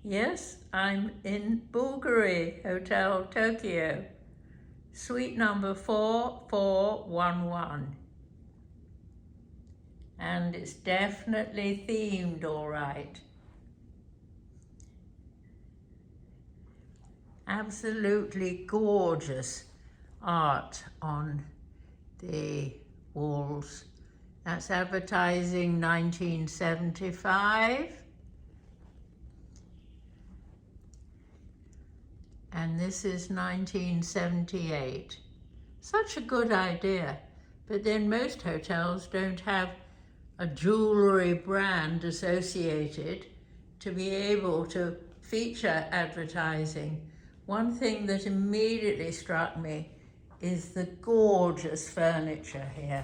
Yes, I'm in Bulgari Hotel Tokyo, suite number 4411. And it's definitely themed all right. Absolutely gorgeous art on the walls. That's advertising 1975. And this is 1978. Such a good idea. But then most hotels don't have a jewellery brand associated to be able to feature advertising. One thing that immediately struck me is the gorgeous furniture here.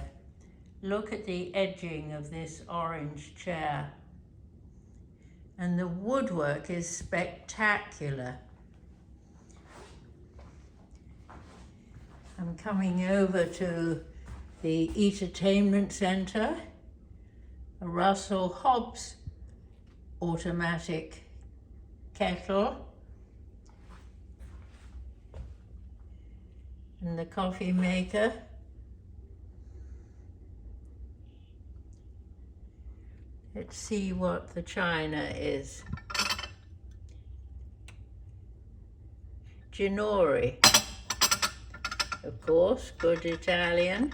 Look at the edging of this orange chair. And the woodwork is spectacular. I'm coming over to the entertainment centre, a Russell Hobbs automatic kettle, and the coffee maker. Let's see what the china is. Ginori, of course, good Italian.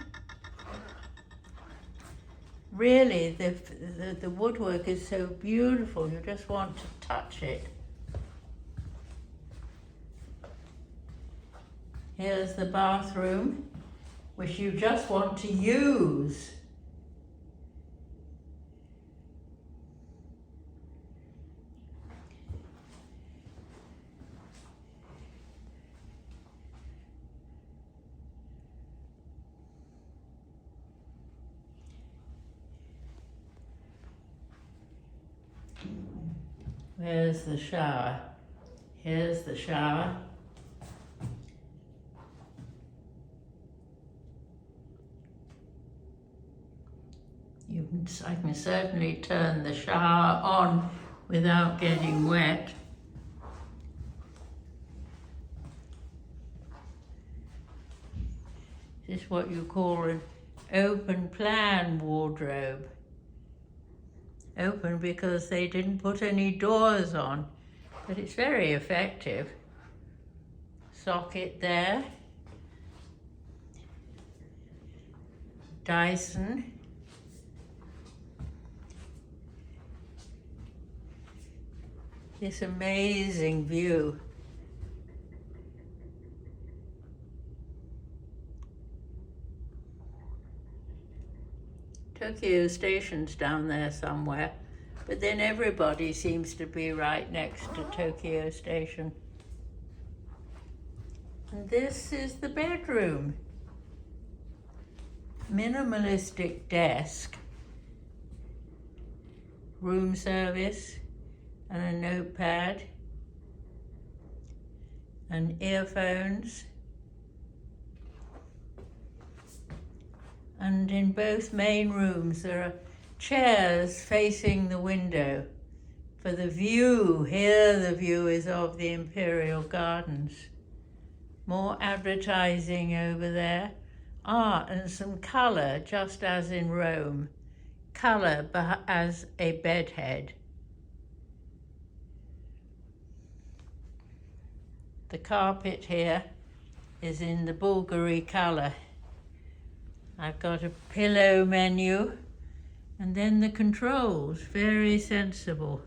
Really, the woodwork is so beautiful, you just want to touch it. Here's the bathroom, which you just want to use. Where's the shower? Here's the shower. I can certainly turn the shower on without getting wet. This is what you call an open plan wardrobe. Open because they didn't put any doors on, but it's very effective. Socket there. Dyson. This amazing view. Tokyo Station's down there somewhere, but then everybody seems to be right next to Tokyo Station. And this is the bedroom. Minimalistic desk, room service, and a notepad, and earphones. And in both main rooms there are chairs facing the window for the view. Here the view is of the Imperial Gardens. More advertising over there. And some colour, just as in Rome. Colour as a bedhead. The carpet here is in the Bulgari colour. I've got a pillow menu, and then the controls, very sensible.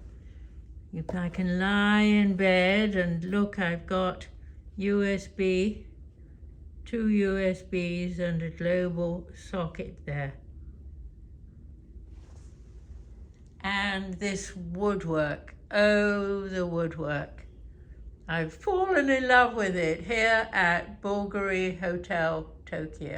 I can lie in bed and look, I've got USB, 2 USBs and a global socket there. And this woodwork, oh, the woodwork. I've fallen in love with it here at Bulgari Hotel Tokyo.